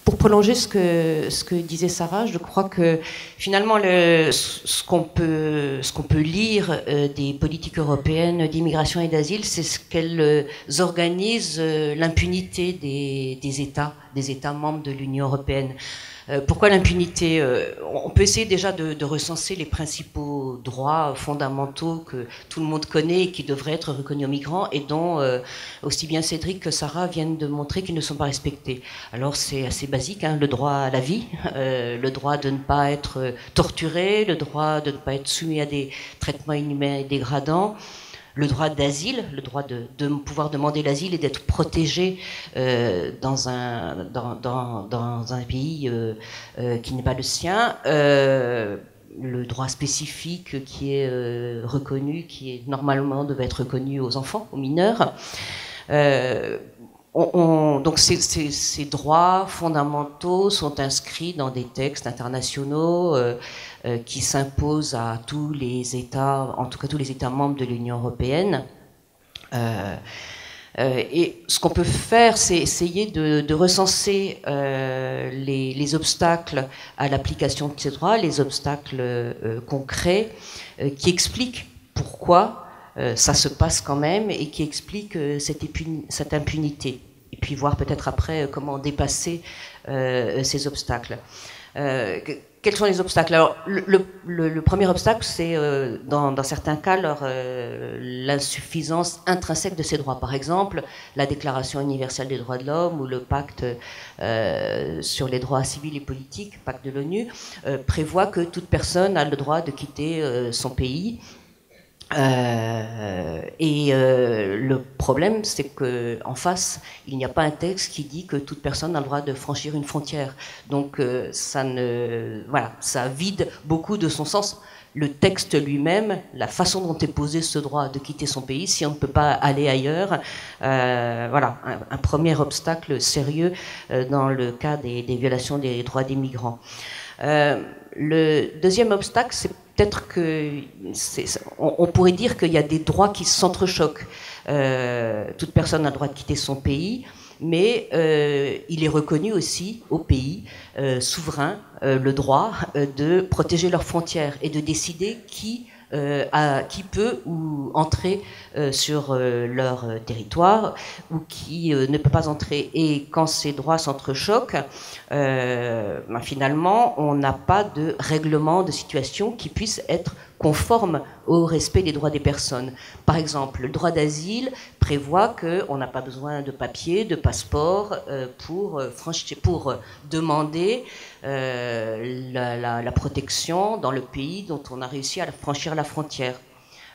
Pour prolonger ce que disait Sarah, je crois que finalement ce qu'on peut lire des politiques européennes d'immigration et d'asile, c'est ce qu'elles organisent l'impunité des États membres de l'Union européenne. Pourquoi l'impunité? On peut essayer déjà de recenser les principaux droits fondamentaux que tout le monde connaît et qui devraient être reconnus aux migrants et dont aussi bien Cédric que Sarah viennent de montrer qu'ils ne sont pas respectés. Alors c'est assez basique, hein, le droit à la vie, le droit de ne pas être torturé, le droit de ne pas être soumis à des traitements inhumains et dégradants, le droit d'asile, le droit de pouvoir demander l'asile et d'être protégé dans un pays qui n'est pas le sien, le droit spécifique qui est reconnu, qui est normalement devait être reconnu aux enfants, aux mineurs. Donc ces droits fondamentaux sont inscrits dans des textes internationaux qui s'imposent à tous les États, en tout cas tous les États membres de l'Union européenne. Et ce qu'on peut faire, c'est essayer de recenser les obstacles à l'application de ces droits, les obstacles concrets qui expliquent pourquoi ça se passe quand même et qui expliquent cette impunité. Et puis voir peut-être après comment dépasser ces obstacles. Quels sont les obstacles? Alors, le premier obstacle, c'est dans certains cas l'insuffisance intrinsèque de ces droits. Par exemple, la Déclaration universelle des droits de l'homme ou le pacte sur les droits civils et politiques, pacte de l'ONU, prévoit que toute personne a le droit de quitter son pays. Le problème, c'est qu'en face, il n'y a pas un texte qui dit que toute personne a le droit de franchir une frontière. Donc, ça vide beaucoup de son sens. Le texte lui-même, la façon dont est posé ce droit de quitter son pays, si on ne peut pas aller ailleurs, un premier obstacle sérieux dans le cas des violations des droits des migrants. Le deuxième obstacle, c'est peut-être on pourrait dire qu'il y a des droits qui s'entrechoquent. Toute personne a le droit de quitter son pays, mais il est reconnu aussi au pays souverain le droit de protéger leurs frontières et de décider qui peut entrer sur leur territoire ou qui ne peut pas entrer. Et quand ces droits s'entrechoquent, finalement, on n'a pas de règlement de situation qui puisse être conforme au respect des droits des personnes. Par exemple, le droit d'asile prévoit qu'on n'a pas besoin de papier, de passeport pour demander la protection dans le pays dont on a réussi à franchir la frontière.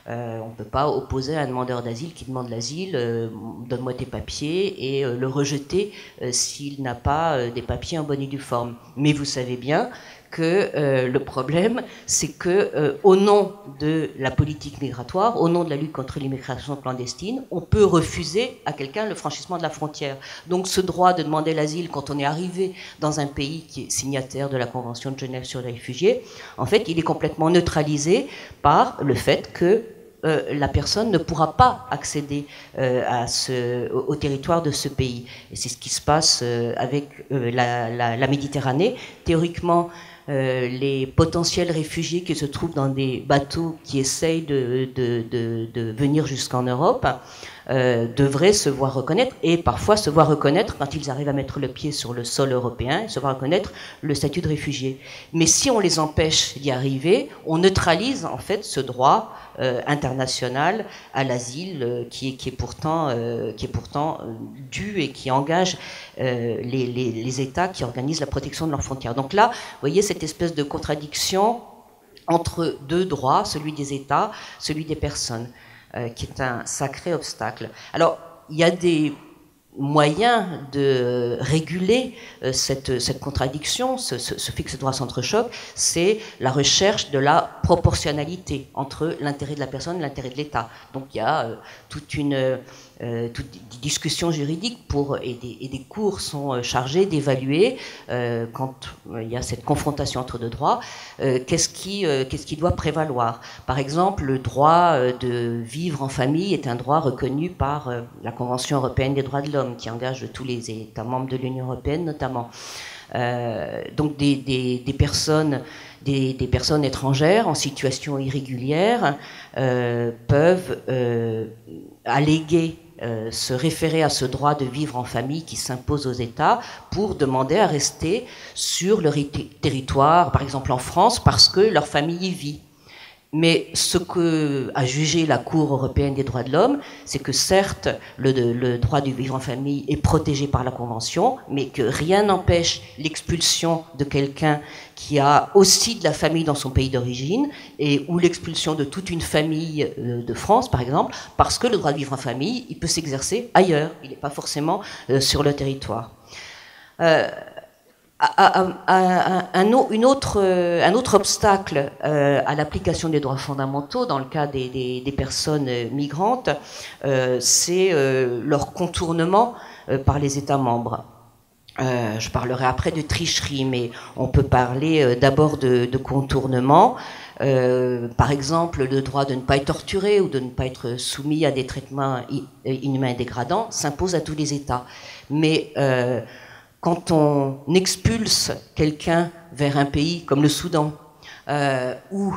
On ne peut pas opposer à un demandeur d'asile qui demande l'asile, donne-moi tes papiers, et le rejeter s'il n'a pas des papiers en bonne et due forme. Mais vous savez bien que le problème, c'est que au nom de la politique migratoire, au nom de la lutte contre l'immigration clandestine, on peut refuser à quelqu'un le franchissement de la frontière. Donc ce droit de demander l'asile quand on est arrivé dans un pays qui est signataire de la Convention de Genève sur les réfugiés, en fait, il est complètement neutralisé par le fait que la personne ne pourra pas accéder au territoire de ce pays. Et c'est ce qui se passe avec la Méditerranée. Théoriquement, les potentiels réfugiés qui se trouvent dans des bateaux qui essayent de venir jusqu'en Europe devraient se voir reconnaître, et parfois se voir reconnaître, quand ils arrivent à mettre le pied sur le sol européen, se voir reconnaître le statut de réfugié. Mais si on les empêche d'y arriver, on neutralise en fait ce droit international à l'asile qui est pourtant dû et qui engage les États qui organisent la protection de leurs frontières. Donc là, vous voyez cette espèce de contradiction entre deux droits, celui des États, celui des personnes, qui est un sacré obstacle. Alors, il y a des moyens de réguler cette contradiction, ce fait que ces droits s'entrechoquent, c'est la recherche de la proportionnalité entre l'intérêt de la personne et l'intérêt de l'État. Donc il y a toutes des discussions juridiques et des cours sont chargés d'évaluer quand il y a cette confrontation entre deux droits, qu'est-ce qui doit prévaloir. Par exemple, le droit de vivre en famille est un droit reconnu par la Convention européenne des droits de l'homme, qui engage tous les États membres de l'Union européenne notamment. Donc des personnes étrangères en situation irrégulière peuvent alléguer, se référer à ce droit de vivre en famille qui s'impose aux États pour demander à rester sur leur territoire, par exemple en France, parce que leur famille y vit. Mais ce que a jugé la Cour européenne des droits de l'homme, c'est que certes, le droit de vivre en famille est protégé par la Convention, mais que rien n'empêche l'expulsion de quelqu'un qui a aussi de la famille dans son pays d'origine, ou l'expulsion de toute une famille de France, par exemple, parce que le droit de vivre en famille, il peut s'exercer ailleurs, il n'est pas forcément sur le territoire. Un autre obstacle à l'application des droits fondamentaux dans le cas des personnes migrantes, c'est leur contournement par les États membres. Je parlerai après de tricherie, mais on peut parler d'abord de contournement. Par exemple, le droit de ne pas être torturé ou de ne pas être soumis à des traitements inhumains et dégradants s'impose à tous les États. Mais quand on expulse quelqu'un vers un pays comme le Soudan, où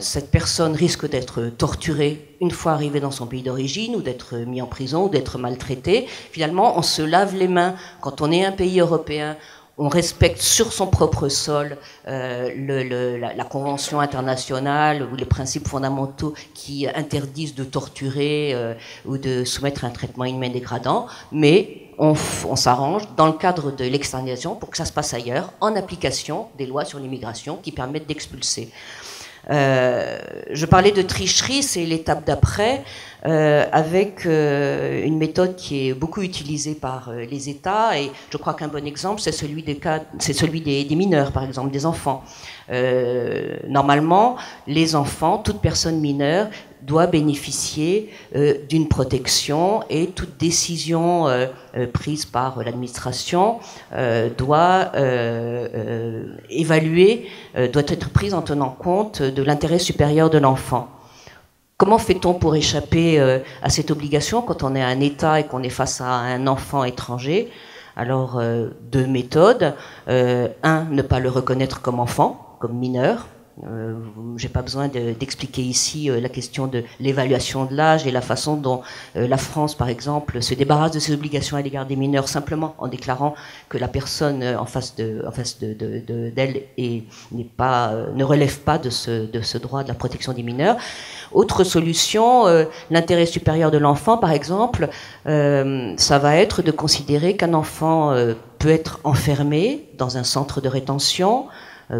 cette personne risque d'être torturée une fois arrivée dans son pays d'origine, ou d'être mis en prison, ou d'être maltraité, finalement, on se lave les mains. Quand on est un pays européen, on respecte sur son propre sol la Convention internationale ou les principes fondamentaux qui interdisent de torturer ou de soumettre à un traitement inhumain dégradant, mais on s'arrange dans le cadre de l'externalisation pour que ça se passe ailleurs, en application des lois sur l'immigration qui permettent d'expulser. Je parlais de tricherie, c'est l'étape d'après, avec une méthode qui est beaucoup utilisée par les États, et je crois qu'un bon exemple, c'est celui des mineurs, par exemple, des enfants. Normalement, les enfants, toute personne mineure, doit bénéficier d'une protection, et toute décision prise par l'administration doit être prise en tenant compte de l'intérêt supérieur de l'enfant. Comment fait-on pour échapper à cette obligation quand on est un État et qu'on est face à un enfant étranger? Alors, deux méthodes. Ne pas le reconnaître comme enfant, comme mineur. J'ai pas besoin d'expliquer ici la question de l'évaluation de l'âge et la façon dont la France, par exemple, se débarrasse de ses obligations à l'égard des mineurs simplement en déclarant que la personne en face d'elle ne relève pas de ce droit de la protection des mineurs. Autre solution, l'intérêt supérieur de l'enfant, par exemple, ça va être de considérer qu'un enfant peut être enfermé dans un centre de rétention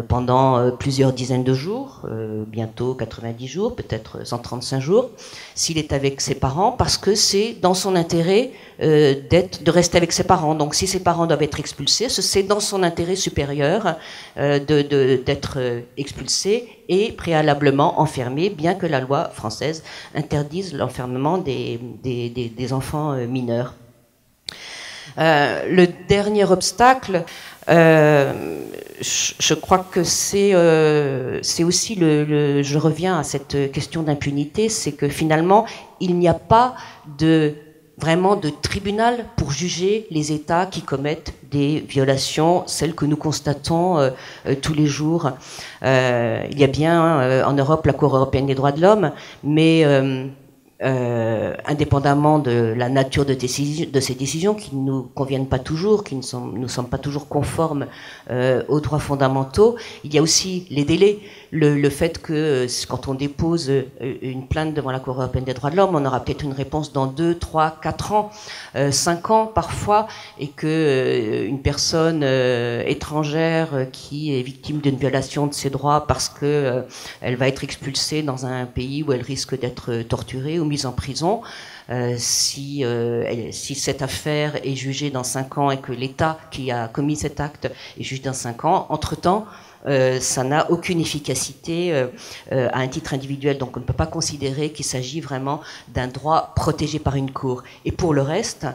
pendant plusieurs dizaines de jours, bientôt 90 jours, peut-être 135 jours, s'il est avec ses parents, parce que c'est dans son intérêt de rester avec ses parents. Donc si ses parents doivent être expulsés, c'est dans son intérêt supérieur d'être expulsé et préalablement enfermé, bien que la loi française interdise l'enfermement des enfants mineurs. Le dernier obstacle, je crois que c'est aussi je reviens à cette question d'impunité, c'est que finalement il n'y a pas vraiment de tribunal pour juger les États qui commettent des violations, celles que nous constatons tous les jours. Il y a bien en Europe la Cour européenne des droits de l'homme, mais indépendamment de la nature de ces décisions qui ne nous conviennent pas toujours, qui ne nous semblent pas toujours conformes aux droits fondamentaux, il y a aussi les délais. Le fait que quand on dépose une plainte devant la Cour européenne des droits de l'homme, on aura peut-être une réponse dans 2, 3, 4 ans, 5 ans parfois, et que une personne étrangère qui est victime d'une violation de ses droits parce que elle va être expulsée dans un pays où elle risque d'être torturée ou mise en prison, Si cette affaire est jugée dans 5 ans et que l'État qui a commis cet acte est jugé dans 5 ans, entre-temps, ça n'a aucune efficacité à un titre individuel, donc on ne peut pas considérer qu'il s'agit vraiment d'un droit protégé par une cour. Et pour le reste,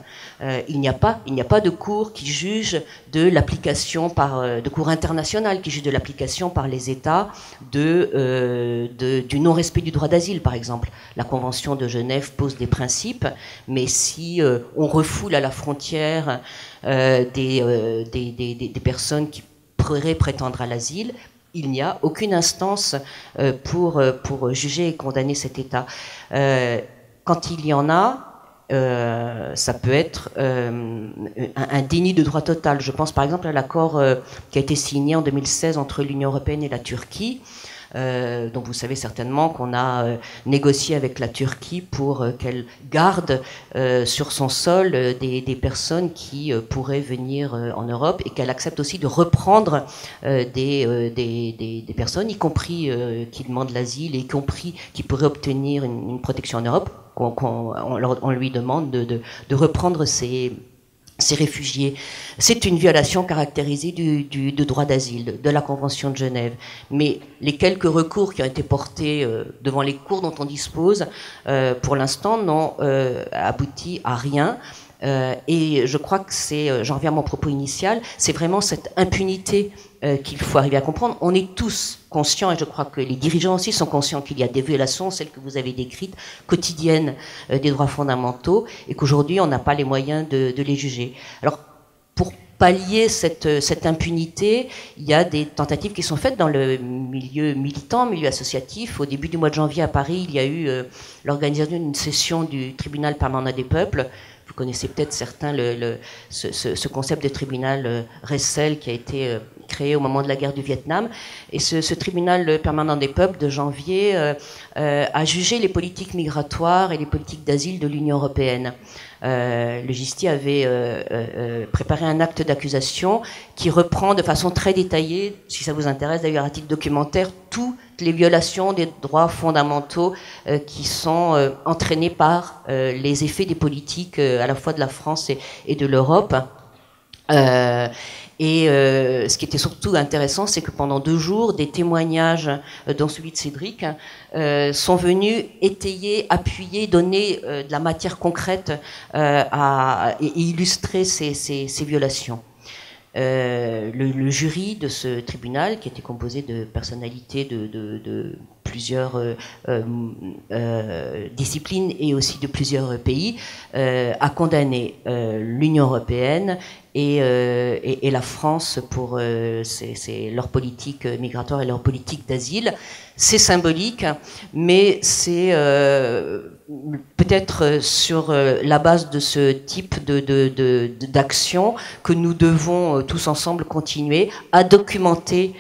il n'y a pas de cour qui juge de l'application de cour internationale qui juge de l'application par les États du non-respect du droit d'asile, par exemple. La Convention de Genève pose des principes, mais si on refoule à la frontière des personnes qui pourraient prétendre à l'asile, il n'y a aucune instance pour juger et condamner cet État. Quand il y en a, ça peut être un déni de droit total. Je pense par exemple à l'accord qui a été signé en 2016 entre l'Union européenne et la Turquie, dont vous savez certainement qu'on a négocié avec la Turquie pour qu'elle garde sur son sol des personnes qui pourraient venir en Europe, et qu'elle accepte aussi de reprendre des personnes, y compris qui demandent l'asile, et y compris qui pourraient obtenir une protection en Europe. On lui demande de reprendre ces réfugiés. C'est une violation caractérisée du droit d'asile, de la Convention de Genève. Mais les quelques recours qui ont été portés devant les cours dont on dispose, pour l'instant, n'ont abouti à rien. Et je crois que j'en reviens à mon propos initial, c'est vraiment cette impunité qu'il faut arriver à comprendre. On est tous conscients, et je crois que les dirigeants aussi sont conscients, qu'il y a des violations, celles que vous avez décrites, quotidiennes des droits fondamentaux, et qu'aujourd'hui on n'a pas les moyens de les juger. Alors, pour pallier cette impunité, il y a des tentatives qui sont faites dans le milieu militant, milieu associatif. Au début du mois de janvier à Paris, il y a eu l'organisation d'une session du tribunal permanent des peuples. Vous connaissez peut-être certains ce concept de tribunal Ressel qui a été créé au moment de la guerre du Vietnam. Et ce tribunal permanent des peuples de janvier a jugé les politiques migratoires et les politiques d'asile de l'Union européenne. Le Gisti avait préparé un acte d'accusation qui reprend de façon très détaillée, si ça vous intéresse d'ailleurs à titre documentaire, toutes les violations des droits fondamentaux qui sont entraînées par les effets des politiques à la fois de la France et de l'Europe. Ce qui était surtout intéressant, c'est que pendant 2 jours, des témoignages, dont celui de Cédric, sont venus étayer, appuyer, donner de la matière concrète et illustrer ces violations. Le jury de ce tribunal, qui était composé de personnalités de plusieurs disciplines et aussi de plusieurs pays, a condamné l'Union européenne et la France pour leur politique migratoire et leur politique d'asile. C'est symbolique, mais c'est peut-être sur la base de ce type d'action que nous devons tous ensemble continuer à documenter,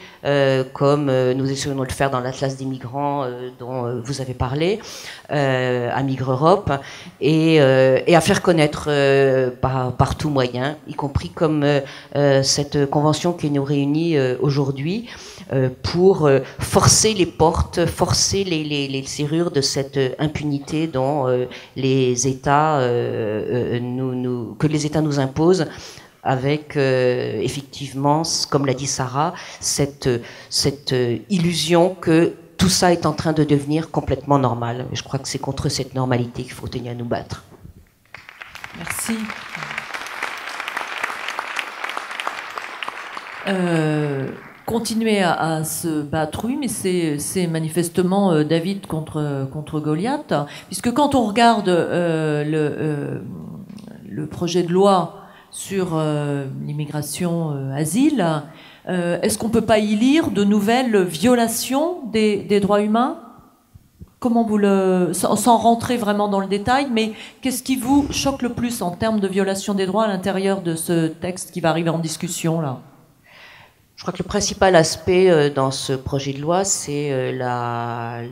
comme nous essayons de le faire dans l'Atlas des migrants dont vous avez parlé, à Migre Europe, et à faire connaître par tout moyen, y compris comme cette convention qui nous réunit aujourd'hui, pour forcer les portes, forcer les serrures de cette impunité dont les États que les États nous imposent, avec effectivement, comme l'a dit Sarah, cette illusion que tout ça est en train de devenir complètement normal. Et je crois que c'est contre cette normalité qu'il faut tenir à nous battre. Merci. Continuer à se battre, oui, mais c'est manifestement David contre Goliath, puisque quand on regarde le projet de loi sur l'immigration asile, est-ce qu'on ne peut pas y lire de nouvelles violations des droits humains ? Comment sans rentrer vraiment dans le détail, mais qu'est-ce qui vous choque le plus en termes de violation des droits à l'intérieur de ce texte qui va arriver en discussion là ? Je crois que le principal aspect dans ce projet de loi, c'est la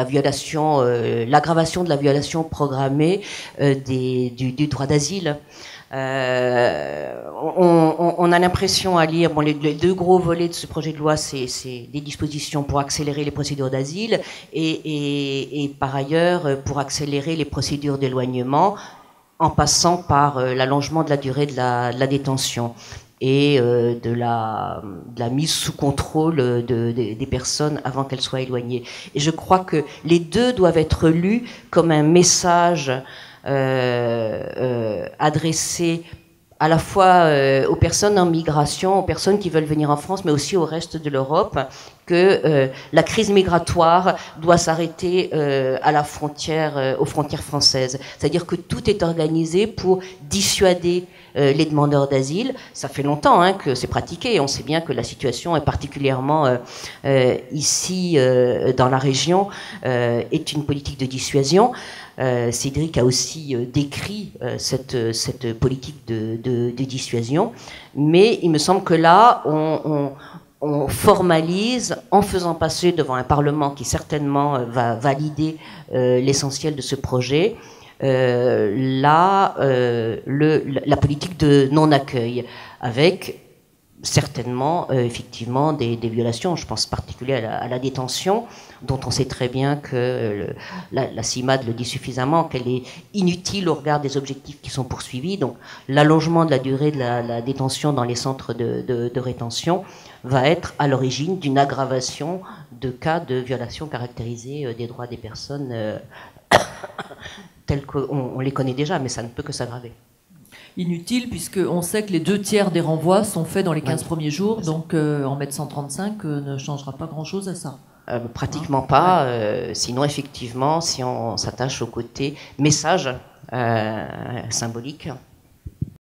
violation, l'aggravation de la violation programmée du droit d'asile. On a l'impression à lire, bon, les deux gros volets de ce projet de loi, c'est des dispositions pour accélérer les procédures d'asile et par ailleurs pour accélérer les procédures d'éloignement en passant par l'allongement de la durée de la détention et de la mise sous contrôle des personnes avant qu'elles soient éloignées. Et je crois que les deux doivent être lus comme un message adressé à la fois aux personnes en migration, aux personnes qui veulent venir en France, mais aussi au reste de l'Europe, que la crise migratoire doit s'arrêter à la frontière, aux frontières françaises. C'est-à-dire que tout est organisé pour dissuader les demandeurs d'asile. Ça fait longtemps que c'est pratiqué. On sait bien que la situation est particulièrement ici dans la région est une politique de dissuasion. Cédric a aussi décrit cette politique de dissuasion, mais il me semble que là, on formalise en faisant passer devant un Parlement qui certainement va valider l'essentiel de ce projet, la politique de non-accueil, avec certainement, effectivement, des violations. Je pense particulièrement à la détention, dont on sait très bien que la CIMAD le dit suffisamment, qu'elle est inutile au regard des objectifs qui sont poursuivis. Donc, l'allongement de la durée de la détention dans les centres de rétention va être à l'origine d'une aggravation de cas de violation caractérisée des droits des personnes tels qu'on les connaît déjà, mais ça ne peut que s'aggraver. Inutile, puisqu'on sait que les 2/3 des renvois sont faits dans les 15 premiers jours, donc en mettre 135 ne changera pas grand-chose à ça. Pratiquement pas, sinon effectivement, si on s'attache au côté message symbolique,